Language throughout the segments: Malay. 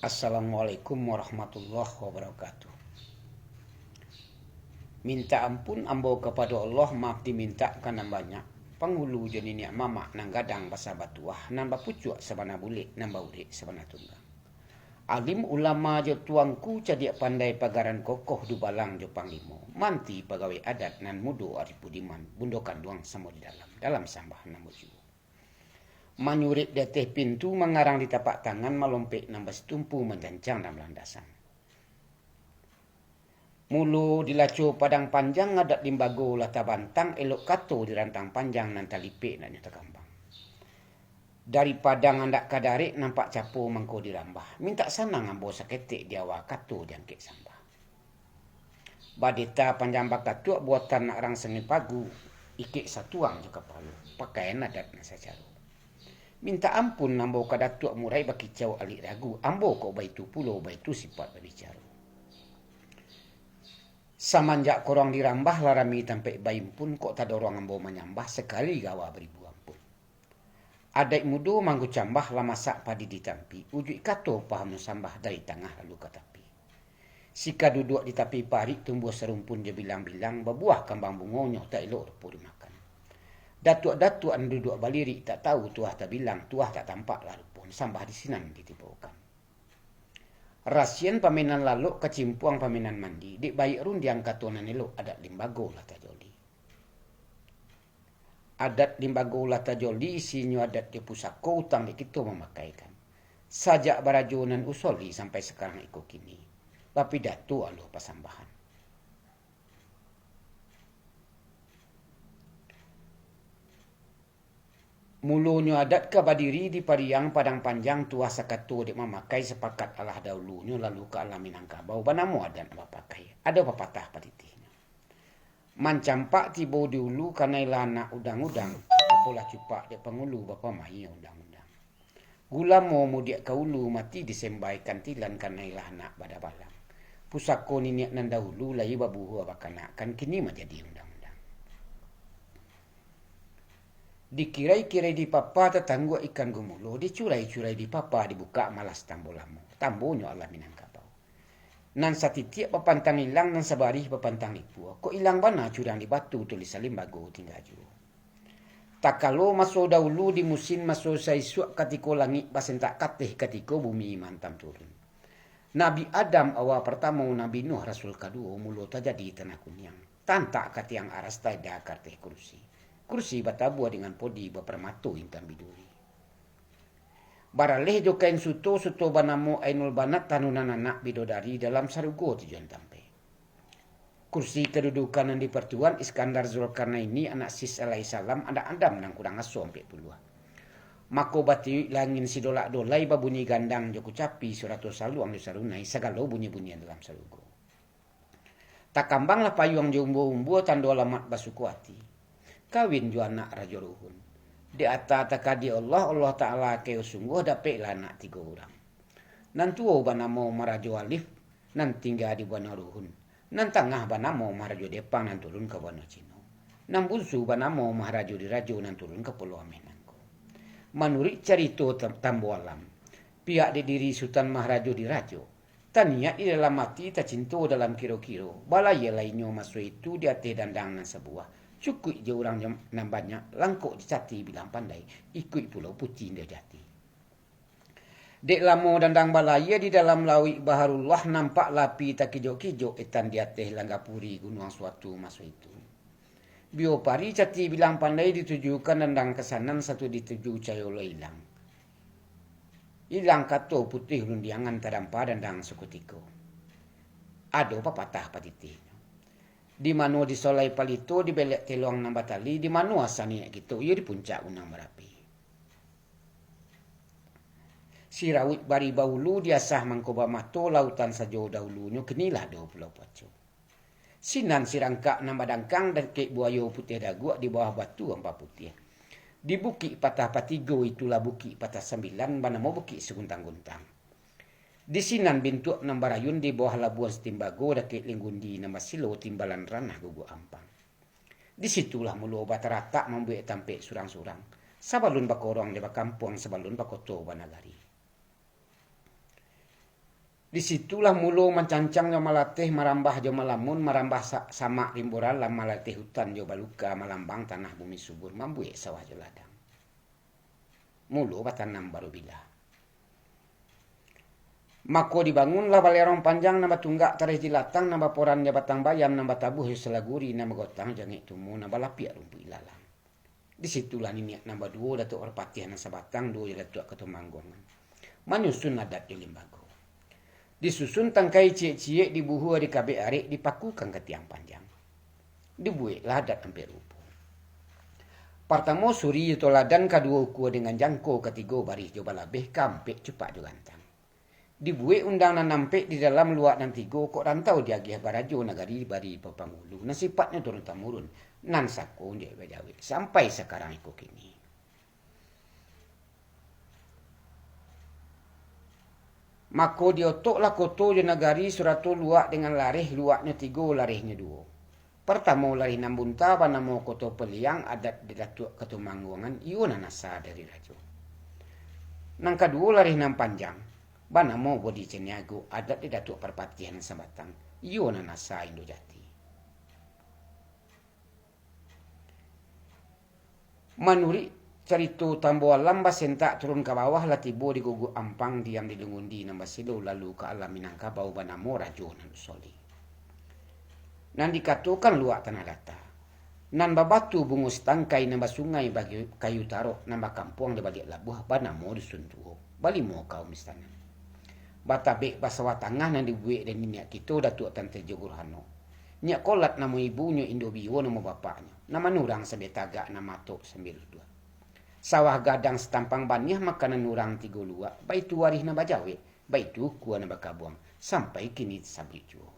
Assalamualaikum warahmatullahi wabarakatuh. Minta ampun ambo kepada Allah, maaf diminta kana banyak. Penghulu jadi niak mamak nang gadang basa batuah nan bapucuk sabana bulik nan baurik sabana tunggang. Alim ulama jo tuangku cadia pandai pagaran kokoh du balang jo panglimo. Manti pegawai adat nan mudo ari pudiman bundokan duang samo di dalam sambah nan boju. Manyurik deteh pintu mengarang di tapak tangan melompek nambah setumpu menjancang dalam landasan. Mulu dilacu padang panjang adat limbago lata bantang elok kato di rantang panjang nan talipik nak nyata kambang. Dari padang andak kadarik nampak capo mangko dirambah. Minta sanang ambo saketik diawa kato jangkit sambah. Badita panjang bakatuk buatan nak rang sengit pagu. Ikik satuang juga palu. Pakaian adat nasa caru. Minta ampun ambo kadatuk murai bakicau alik ragu. Ambo kau baitu pulau baitu sifat berbicara. Samanjak korang dirambah larami tampai baim pun kok tak dorong ambo menyambah sekali gawa beribu ampun. Adik mudu manggu cambah lamasak padi ditampi. Ujuk kato paham sambah dari tengah lalu ke tepi. Sika duduk di tepi parik tumbuh serumpun je bilang-bilang berbuah kambang bungonyo tak elok repur dimakan. Datuk-datuk an duduk balirik tak tahu tuah tak bilang, tuah tak tampak lalu pun sambah di sinan ditipukan. Rasian paminan lalu kecimpuang paminan mandi. Dik baik run diang katonan elok adat limbago lata joli. Adat limbago lata joli isinyo adat di pusako utang di kita memakaikan. Sajak barajunan usoli sampai sekarang ikut kini. Tapi datu aluh pasambahan. Mulunyo adat ke badiri di pariang padang panjang tuah sakatu dik memakai sepakat alah dahulunyo lalu ke alam Minangkabau banamu adat apa pakai. Ada pepatah patitihnya. Mancampak tibo diulu karena ilana udang-udang. Apalah cupak dik pengulu bapa mahi undang-undang. Gula mau mudiak kaulu mati disembaikan tilan karena ilana pada balang. Pusako niniak nan dahulu lai babuhu abakanakan kini menjadi undang. Dikirai-kirai di papa tetangga ikan gumulo, dicurai-curai di papa dibuka malas tambo lamo. Tambonyo Allah Minangkabau. Nan satitiak papantang ilang nan sabarih papantang lipu. Kok ilang bana curang di batu tulis salim bago tinggal juru. Tak kalau masuk dahulu di musim masuk saisuak katiko langit basentak katih katiko bumi mantam turun. Nabi Adam awal pertama Nabi Nuh Rasul kedua mulu terjadi tanah kunyang. Tantak katiang aras tada karteh kursi. Kursi batabua dengan podi berpermatu intan biduri. Baraleh jo kain suto banamo ainul banat tanunan anak bidodari dalam sarugo tujuan tampe. Kursi kedudukan yang dipertuan Iskandar Zulkarnaini anak Sis alaihissalam ada Adam nang kurang aso sampai puluhan. Mako bati langin si dolak-dolai babunyi gandang joko capi surato saluang di sarunai segalo bunyi-bunyian dalam sarugo. Tak kambang lah payung jumbo-umbo tando alamat basukuati. Kawin ju anak raja ruhun. Di atas takadi Allah Ta'ala keo sungguh dapet lah anak 3 orang. Nan tuo banamo marajo alif, nan tinggal di buana ruhun. Nan tengah banamo marajo depang nan turun ke buana cino. Nan bunsu banamo maharajo di rajo nan turun ke pulau Amenangko. Menurut cerita tambo alam, pihak di diri Sultan Maharajo di rajo. Taniak di dalam mati tak cinta dalam kiro-kiro. Balaya lainnya masuk itu di atas dandangan sebuah. Cukup je orang yang banyak, langkuk jati bilang pandai, ikut pulau putih dia jati. Dek lamo dandang balaya di dalam laut Baharullah nampak lapi tak kijok-kijok etan di atas Langgapuri gunung suatu masuk itu. Biopari jati bilang pandai ditujukan dandang kesanan satu dituju cayolo hilang. Hilang kato putih lundiangan tadampa dandang sekutiko. Ada pepatah patitih. Di mana di solai palito di belek teluang nang batali di mana asani gitu ia di puncak gunung Merapi. Si rawit bari baulu diasah mangkoba mato lautan sajo dahulunya kenilah do pulau Pacu. Sinan si rangkak nang badangkang dan kek buayo putih daguak di bawah batu empat putih. Di bukit patah patigo itulah bukit patah 9 banamo bukit seguntang-guntang. Di sinan bintuk nambarayun di bawah labuan Setimbago dakik linggundi nama silo timbalan ranah gugu ampang. Disitulah mulu obat rata membuat tampe surang-surang. Sabalun bakorong di bakampung sabalun bakoto banagari. Disitulah mulu mencancang jo malatih marambah jo malamun marambah sama rimboran lam malatih hutan jo baluka malambang tanah bumi subur mambuye sawah jo ladang. Mulu batanam baru bila. Mako dibangunlah balerong panjang nambah tunggak tarih jilatang nambah poran batang bayam nambah tabuh selaguri nambah gotang jangik tumu nambah lapia rumpu ilalang. Disitulah niniak nambah dua datuk orpatihan sabatang dua datuk ketumanggongan. Menyusun adat di limbago. Disusun tangkai cie-cie dibuhu di kabe arik dipakukan ke tiang panjang. Dibuik ladat hampir rupo. Pertama suri toladan kedua ukua dengan jangko ketiga baris jo balabeh kampek cepat jo gantang. Dibuik undangan nampek di dalam luak nan tiga kok rantau diagih barajo nagari bari papangulu. Nasifatnya turun temurun nan sako je bajawi sampai sekarang ikut kini. Mako diotoklah koto je nagari suratu luak dengan larih luaknya tiga larihnya dua. Pertama larih nambunta panamo koto peliang adat di datuk ketumangguangan iuna nasa dari rajo. Nang kedua larih nam panjang banamo bodi ceniago adat di datuk perpatihan sabatang iuna nasa Indojati. Manuri cerita tambo alam basentak turun ke bawah lah tibo di gugu ampang diam di lengundi nambah silo lalu ke alam Minangkabau banamo rajo nan soli. Nan dikatukan luak tanah data. Nan babatu bungus tangkai nambah sungai bagi kayu tarok nambah kampung di balik labuh banamo dusun tuo. Balimo kaum istana. Batabek basawa tangah nan dibuik dan niat kita datuk tante Jogurhano. Nyak kolat nama ibunya Indobio nama bapaknya. Nama nurang sebetagak nama tok sambil dua. Sawah gadang setampang baniah makanan nurang tiga luak. Baitu warih na bajawe. Baitu kuah na bakabuang. Sampai kini sabri juo.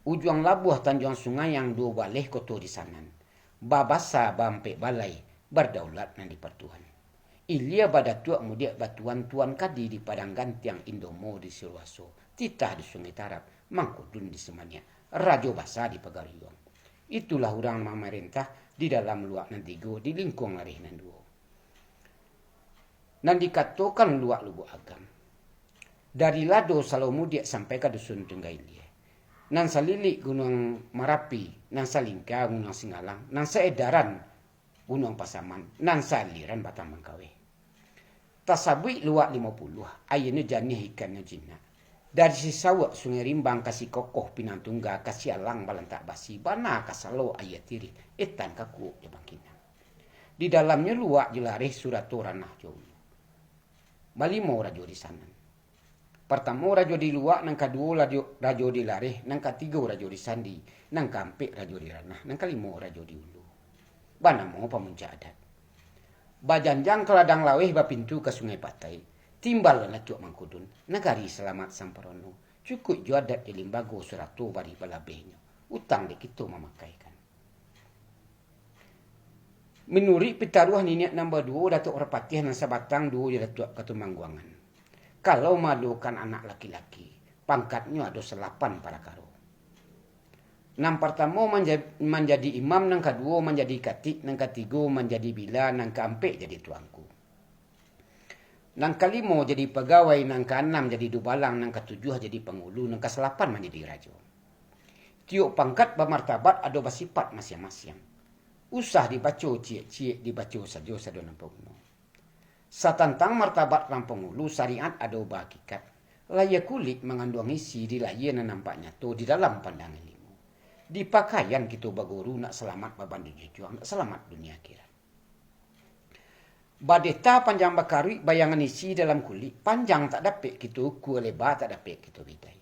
Ujuang labuh tanjuang sungai yang dua baleh koto di sanan. Babasa bampe balai. Berdaulat nan di pertuhan. Ilia badatuak mudiak batuan tuan kadi di padang gantiang Indomo di Silwaso. Titah di Sungai Tarap. Mangkudun di Semania. Rajo Basa di Pagariuang. Itulah orang pemerintah di dalam luak nan tiga di lingkung larih nan dua. Nan dikatakan luak lubu agam. Dari Lado Salomudiak sampai ke dusun Tunggailia. Nan salilik Gunung Marapi, nan salingka Gunung Singalang, nan seedaran Gunung Pasaman, nan saliran Batang Mangkawe. Tasabui luak 50, ayahnya janih ikannya jinak. Dari sisawak Sungai Rimbang kasih kokoh Pinantungga kasih alang balantak basi bana kasalo ayat tiri etan kaku ya bangkina. Di dalamnya luak jelarih surato ranah jauh. Balimo rajo di sana. Pertama rajo di luak, nang kedua rajo di larih, nang ketiga rajo di sandi, nang kampek rajo di ranah, nang kelima rajo di ulu. Bana mau pamunca adat. Bajanjang ke ladang laweh bapintu ke Sungai Patai. Timbal na tuak mangkudun, nagari selamat samparono. Cukup jo adat di limbago surato bari balabehnya. Utang di kita memakaikan. Menuri pitaruh niniak nombor 2 datuk Orpatiah nan sabatang 2 datuk ketumangguangan. Kalau madukan anak laki-laki, pangkatnya ada 8 para karo. Nang pertama menjadi imam, nang kedua menjadi katik, nang ketiga menjadi bila, nang keempat jadi tuanku. Nang kelima jadi pegawai, nang keenam jadi dubalang, nang ketujuh jadi pengulu, nang ke-8 menjadi raja. Tiuk pangkat bermartabat ada bersifat masing-masing. Usah dibaca cie-cie, dibaca saja sadu nampak uno. Satantang martabat rampung ulu syariat ada hakikat. Layak kulit mengandung isi di layan nampaknya tu di dalam pandangan ilmu. Di pakaian kita baguru nak selamat babanding juang, nak selamat dunia akhirat. Badeta panjang bakari bayangan isi dalam kulit, panjang tak dapat kita ukur, lebar tak dapat kita bidai.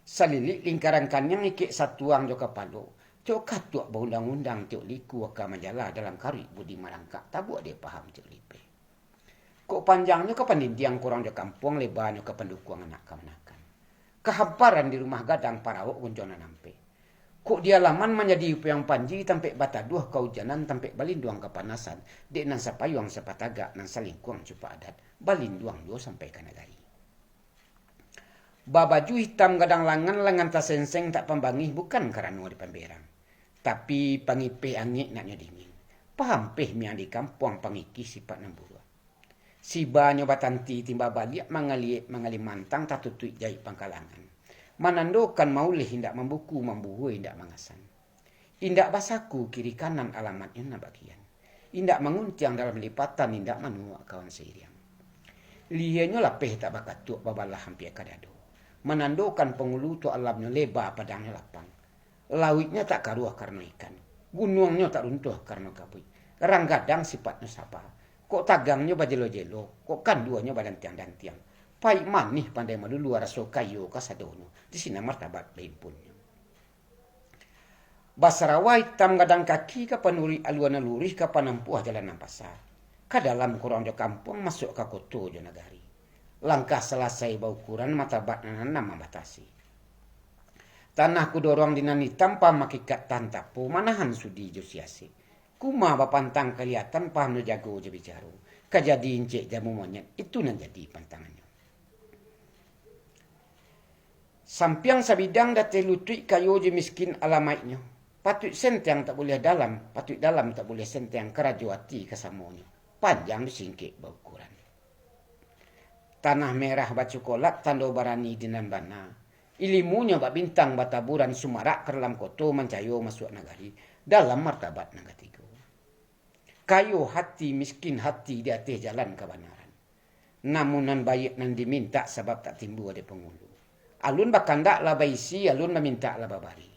Salilik lingkaran kanyang ikik satuang joka palo. Cok katuk berundang-undang cok liku waka majalah dalam kari budi marangkak. Tak buat dia faham cok lipe. Kok panjangnya ke pandindiang kurang joka kampung, lebarnya ke pendukung anak kemanakan. Kehamparan di rumah gadang parawak kunjona nampe. Kok di alaman menjadi upayang panji tampek bataduh kaujanan tampek balinduang kepanasan. Dek nan sapayuang sepataga nan salingkuang cupa adat. Balinduang dua sampai ke negari. Babaju hitam gadang lengan tasenseng tak pembangih bukan kerana di pemberang. Tapi pangipe angin naknya dingin. Paham peh miang di kampung pangiki sifat nambura. Sibanya batanti timba balik mangali mantang tatutui jai pangkalangan. Manandokan maulih hindak membuku membuhui hindak mangasan. Indak basaku kiri kanan alamatnya na bagian. Indak mengunciang dalam lipatan indak manua kawan seiriang. Lihanyo lapeh tak bakat tuak babalah hampir kadado. Menandokan pengulu tu alamnya lebar padangnya lapang. Lawitnya tak karuah karena ikan. Gunungnya tak runtuh karena kabut. Ranggadang sifatnya sapa. Kok tagangnya bajelo-jelo. Kok kanduannya badan tiang dan tiang. Pai manih pandai madu luar raso kayu kasadono. Di sini martabat beimpunnya. Basarawai tam gadang kaki ka panuri aluan lurih ka panampuah jalan pasar. Ka dalam kurang jo kampung masuk ka koto jo nagari. Langkah selesai baukuran matabat nama membatasi. Tanah ku dorong dinani tanpa makikat tantapu manahan sudi jo siasi. Kuma bapantang kelihatan paham jago je bicaru. Kajadi incik jamu monyet itu nan jadi pantangannya. Sampiang sabidang date lutui kayu je miskin alamaitnya. Patut sentiang tak boleh dalam, patut dalam tak boleh sentiang kerajuati kesamunya. Panjang disingkik baukuran. Tanah merah batu kolak tando barani dinan bana. Ilimunya bak bintang bataburan sumarak kerlam koto mancayo masuk nagari dalam martabat nagatigo. Kayu hati miskin hati di atas jalan kebenaran. Namunan baik nan diminta sebab tak timbul ada pengulu. Alun bakandak lah baisi, alun meminta lah babari.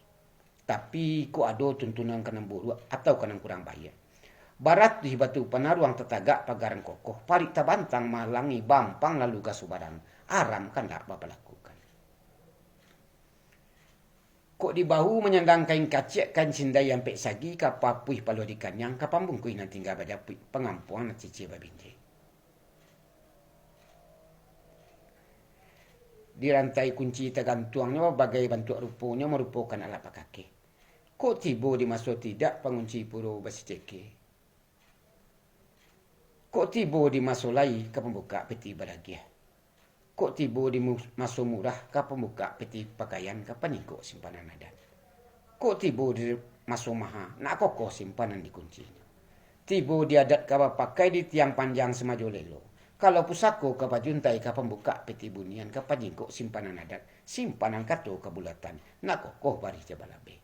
Tapi ko ado tuntunan kanang buruk atau kanang kurang bayar. Barat di batu panaruang tetagak pagaran kokoh. Parik tabantang malangi bampang lalu kasubaran. Aram kan tak apa lakukan. Kok di bahu menyandang kain kacik kan cindai yang pek sagi kapapuih palo di kanyang kapambungkui nan tinggal badapuih pengampuan cici babinje. Di rantai kunci tergantuangnya bagai bentuk rupanya merupakan alat pakake. Kok tiba dimasuk tidak pengunci puro basi ceke. Kok tiba dimasuk lai ke pembuka peti baragia. Kok tiba dimasuk murah ke pembuka peti pakaian ke peningkuk simpanan adat. Kok tiba dimasuk maha nak kokoh simpanan di kuncinya. Tiba diadat ke pakai di tiang panjang semaju lelo. Kalau pusako ke pajuntai ke pembuka peti bunian ke peningkuk simpanan adat. Simpanan kato ke bulatan nak kokoh baris jabalabe.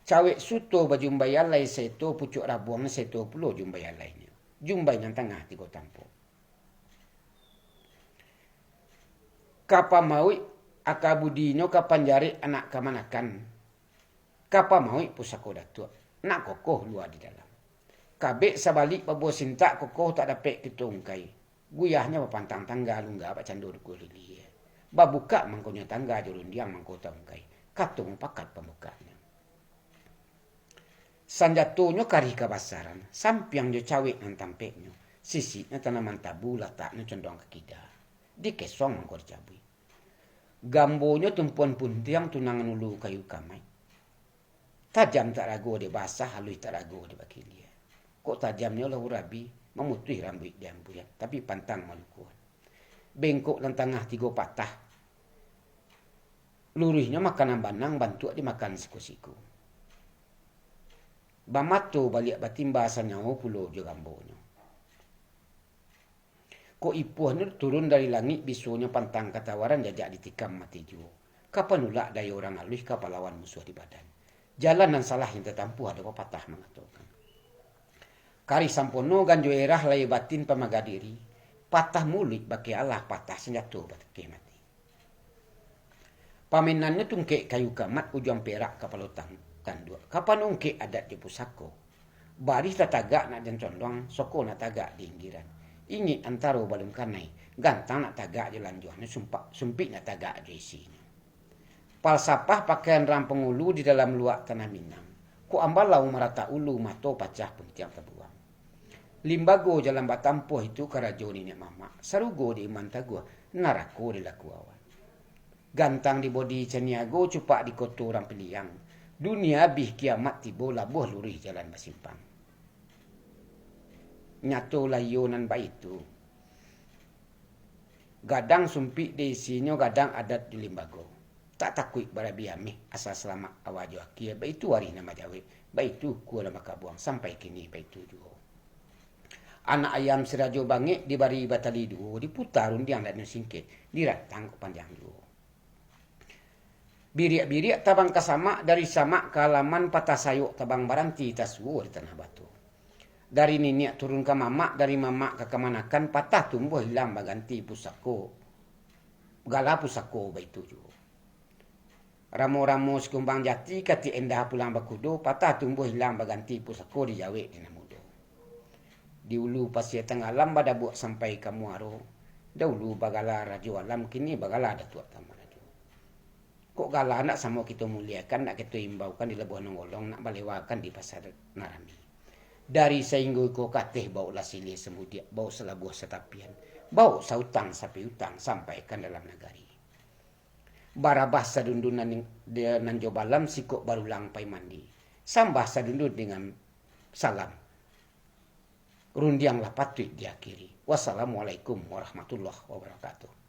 Cawek suto bajumbai alai seto pucuk rabuang seto pulo jumbai alainya. Jumbai yang tengah tiga tampo. Kapa maui akabudinyo kapan jari anak kamanakan. Kapa maui pusako datua. Nak kokoh luar di dalam. Kabek sabalik pabo sinta kokoh tak dapat kitungkai. Guyahnya bapantang tangga lungga apa candur kulili. Babuka mangkonya tangga jurundiang mangkota ungkai. Katung pakat pembukanya. Sanjatunya kari kabasaran. Sampiang jo cawik nan tampeknya. Sisinya tanaman tabu letaknya condong ke kida. Di kesong mangkor cabui. Gambonya tumpuan puntiang tunangan ulu kayu kamai. Tajam tak ragu di basah, halus tak ragu di bakilia. Kok tajamnya lah urabi, memutih rambut dia ambuyat. Tapi pantang malukuan. Bengkok dan tengah tiga patah. Lurihnya makanan banang, bantu dimakan siku-siku. Bamato balik batimba sanyaw pulo jo gambonyo. Ko ipuhnya turun dari langit bisunya pantang katawaran jajak ditikam mati juo. Kapan ulak daya orang halus kapalawan musuh di badan. Jalan dan salah yang tertampu ada patah mengatakan. Kari sampono ganjo erah lai batin pamagadiri. Patah mulik bagi Allah patah senjata batake mati. Paminannya tungkek kayu kamat ujung perak kapalotang. Tandua. Kapan ungkik adat di pusako. Baris tak tagak nak dan condong, soko nak tagak di inggiran. Ingit antara balum kanai, gantang nak tagak je lanjuannya, sumpik nak tagak je isinya. Palsapah pakaian rampung ulu di dalam luak tanah Minang. Ku ambalau merata ulu mato pacah pun tiang terbuang. Limbago jalan batampuh itu karajo ni mama. Sarugo di iman tagua, narako di laku awan. Gantang di bodi caniago cupak di koto orang piliang. Dunia bih kiamat tibo labuh lurih jalan basimpang. Nyato layonan baik itu. Gadang sumpik di isinya gadang adat di limbago. Tak takut barabi amih asal selamat awajo akia. Baik itu hari nama jawe. Baik itu kuala maka buang sampai kini baik itu juga. Anak ayam sirajo bangik dibari batali dua, diputar undiang dan singkit, diratang ke panjang dua. Biriak-biriak tabang kasama dari sama ke halaman patah sayuk tabang baranti taswu di tanah batu. Dari niniak turun ke mamak, dari mamak ke kemanakan patah tumbuh hilang baganti pusako. Gala pusako baitu juga. Ramo-ramo sekumbang jati kati endah pulang bakudo patah tumbuh hilang baganti pusako di jawe di namudo. Di ulu pasir tengah alam pada buat sampai ke muaro. Dahulu bagala rajo alam, kini bagala ada tuak tamu rajo. Kok gala nak sama kita muliakan, nak kita imbaukan di Labuan Nongolong, nak balewakan di pasar Narami. Dari sainggo ko kateh bau lasili semudia, bau selabuh setapian, bau sautang sapi utang sampaikan dalam negari. Barabah sadundunan dengan jobalam sikok barulang pai mandi. Sambah sadundun dengan salam. Rundianglah patut diakhiri. Wassalamualaikum warahmatullahi wabarakatuh.